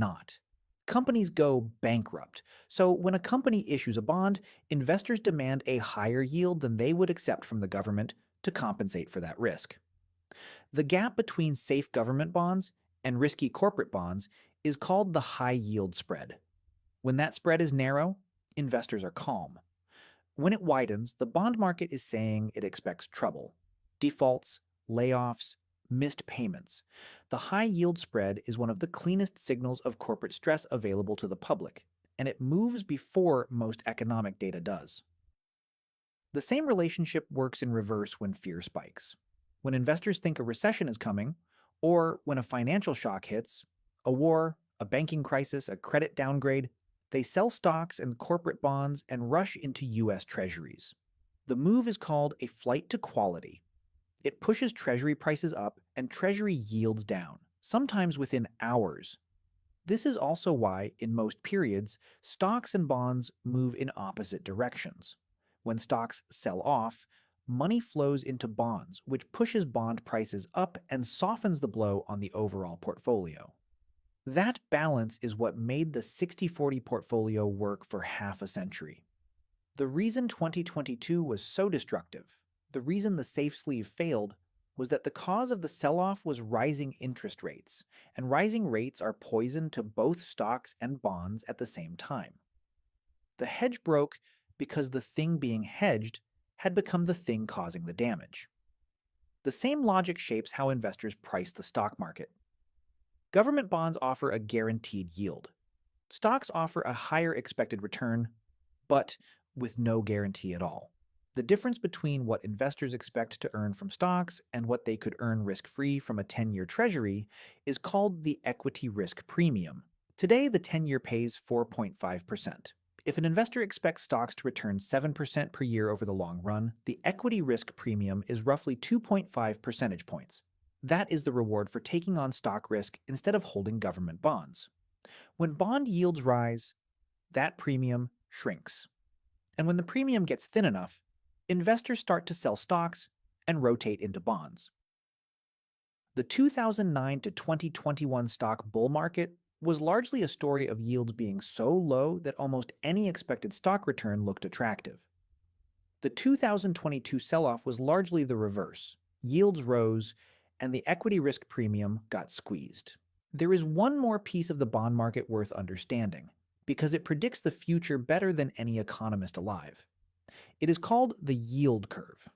not. Companies go bankrupt. So when a company issues a bond, investors demand a higher yield than they would accept from the government to compensate for that risk. The gap between safe government bonds and risky corporate bonds is called the high yield spread. When that spread is narrow, investors are calm. When it widens, the bond market is saying it expects trouble: defaults, layoffs, missed payments. The high yield spread is one of the cleanest signals of corporate stress available to the public, and it moves before most economic data does. The same relationship works in reverse when fear spikes. When investors think a recession is coming, or when a financial shock hits, a war, a banking crisis, a credit downgrade, they sell stocks and corporate bonds and rush into US Treasuries. The move is called a flight to quality. It pushes Treasury prices up and Treasury yields down, sometimes within hours. This is also why, in most periods, stocks and bonds move in opposite directions. When stocks sell off, money flows into bonds, which pushes bond prices up and softens the blow on the overall portfolio. That balance is what made the 60/40 portfolio work for half a century. The reason 2022 was so destructive, the reason the safe sleeve failed, was that the cause of the sell-off was rising interest rates, and rising rates are poison to both stocks and bonds at the same time. The hedge broke because the thing being hedged had become the thing causing the damage. The same logic shapes how investors price the stock market. Government bonds offer a guaranteed yield. Stocks offer a higher expected return, but with no guarantee at all. The difference between what investors expect to earn from stocks and what they could earn risk-free from a 10-year treasury is called the equity risk premium. Today, the 10-year pays 4.5%. If an investor expects stocks to return 7% per year over the long run, the equity risk premium is roughly 2.5 percentage points. That is the reward for taking on stock risk instead of holding government bonds. When bond yields rise, that premium shrinks. And when the premium gets thin enough, investors start to sell stocks and rotate into bonds. The 2009 to 2021 stock bull market was largely a story of yields being so low that almost any expected stock return looked attractive. The 2022 sell-off was largely the reverse. Yields rose, and the equity risk premium got squeezed. There is one more piece of the bond market worth understanding, because it predicts the future better than any economist alive. It is called the yield curve.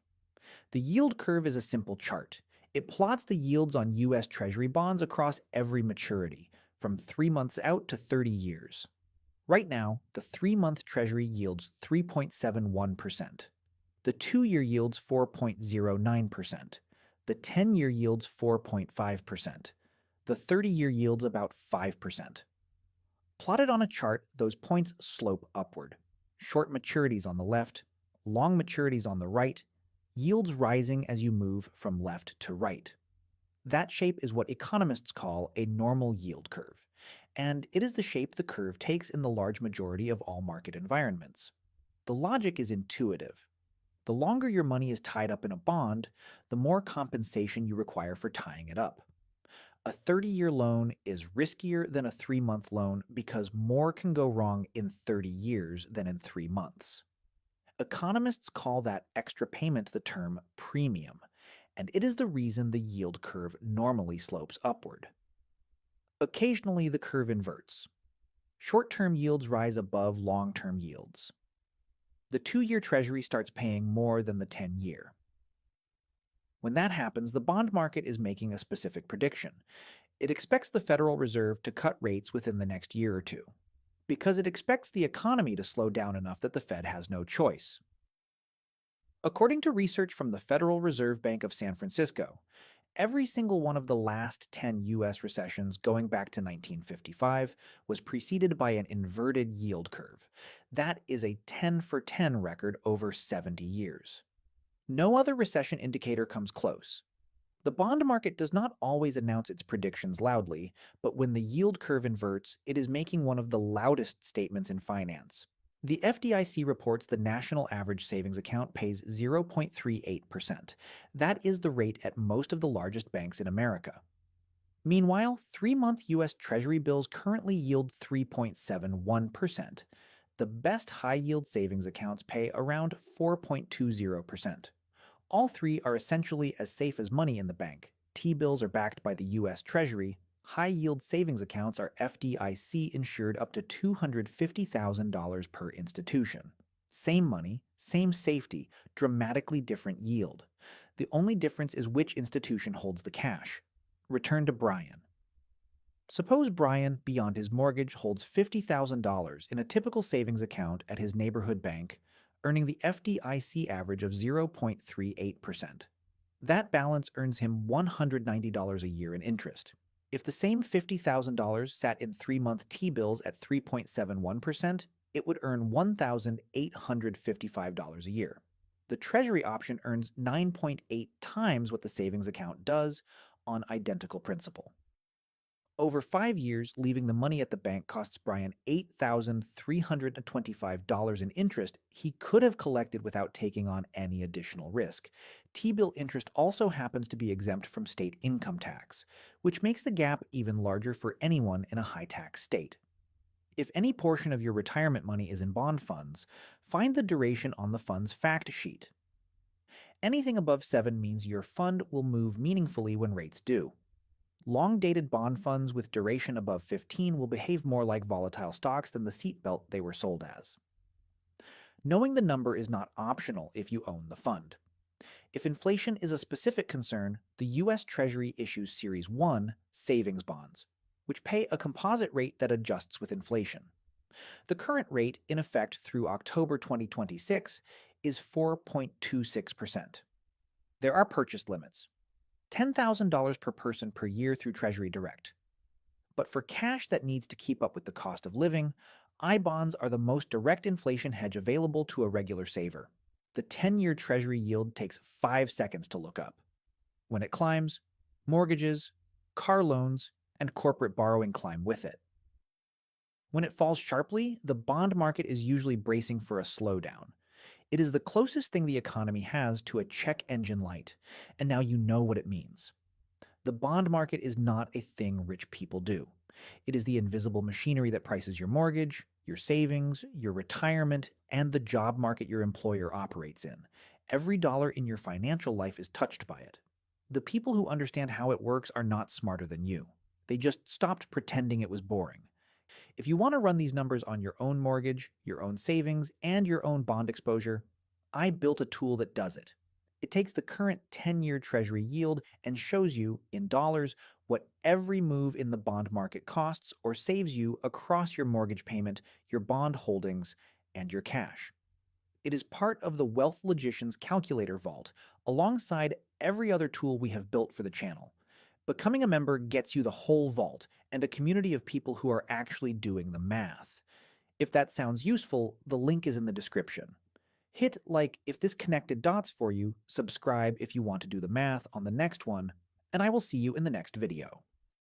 The yield curve is a simple chart. It plots the yields on US Treasury bonds across every maturity, from 3 months out to 30 years. Right now, the 3-month Treasury yields 3.71%. The 2-year yields 4.09%. The 10-year yields 4.5%. The 30-year yields about 5%. Plotted on a chart, those points slope upward. Short maturities on the left, long maturities on the right, yields rising as you move from left to right. That shape is what economists call a normal yield curve, and it is the shape the curve takes in the large majority of all market environments. The logic is intuitive. The longer your money is tied up in a bond, the more compensation you require for tying it up. A 30-year loan is riskier than a 3-month loan because more can go wrong in 30 years than in 3 months. Economists call that extra payment the term premium, and it is the reason the yield curve normally slopes upward. Occasionally, the curve inverts. Short-term yields rise above long-term yields. The 2-year Treasury starts paying more than the 10-year. When that happens, the bond market is making a specific prediction. It expects the Federal Reserve to cut rates within the next year or two, because it expects the economy to slow down enough that the Fed has no choice. According to research from the Federal Reserve Bank of San Francisco, every single one of the last 10 U.S. recessions going back to 1955 was preceded by an inverted yield curve. That is a 10 for 10 record over 70 years. No other recession indicator comes close. The bond market does not always announce its predictions loudly, but when the yield curve inverts, it is making one of the loudest statements in finance. The FDIC reports the national average savings account pays 0.38%. That is the rate at most of the largest banks in America. Meanwhile, 3-month US Treasury bills currently yield 3.71%. The best high yield savings accounts pay around 4.20%. All three are essentially as safe as money in the bank. T-bills are backed by the US Treasury. High-yield savings accounts are FDIC insured up to $250,000 per institution. Same money, same safety, dramatically different yield. The only difference is which institution holds the cash. Return to Brian. Suppose Brian, beyond his mortgage, holds $50,000 in a typical savings account at his neighborhood bank, earning the FDIC average of 0.38%. That balance earns him $190 a year in interest. If the same $50,000 sat in 3-month T-bills at 3.71%, it would earn $1,855 a year. The Treasury option earns 9.8 times what the savings account does on identical principal. Over 5 years, leaving the money at the bank costs Brian $8,325 in interest he could have collected without taking on any additional risk. T-bill interest also happens to be exempt from state income tax, which makes the gap even larger for anyone in a high-tax state. If any portion of your retirement money is in bond funds, find the duration on the fund's fact sheet. Anything above 7 means your fund will move meaningfully when rates do. Long-dated bond funds with duration above 15 will behave more like volatile stocks than the seatbelt they were sold as. Knowing the number is not optional if you own the fund. If inflation is a specific concern, the U.S. Treasury issues Series 1 savings bonds, which pay a composite rate that adjusts with inflation. The current rate, in effect through October 2026, is 4.26%. There are purchase limits. $10,000 per person per year through Treasury Direct. But for cash that needs to keep up with the cost of living, I-bonds are the most direct inflation hedge available to a regular saver. The 10-year Treasury yield takes 5 seconds to look up. When it climbs, mortgages, car loans, and corporate borrowing climb with it. When it falls sharply, the bond market is usually bracing for a slowdown. It is the closest thing the economy has to a check engine light, and now you know what it means. The bond market is not a thing rich people do. It is the invisible machinery that prices your mortgage, your savings, your retirement, and the job market your employer operates in. Every dollar in your financial life is touched by it. The people who understand how it works are not smarter than you. They just stopped pretending it was boring. If you want to run these numbers on your own mortgage, your own savings, and your own bond exposure, I built a tool that does it. It takes the current 10-year Treasury yield and shows you, in dollars, what every move in the bond market costs or saves you across your mortgage payment, your bond holdings, and your cash. It is part of the Wealth Logician's Calculator Vault, alongside every other tool we have built for the channel. Becoming a member gets you the whole vault and a community of people who are actually doing the math. If that sounds useful, the link is in the description. Hit like if this connected dots for you, subscribe if you want to do the math on the next one, and I will see you in the next video.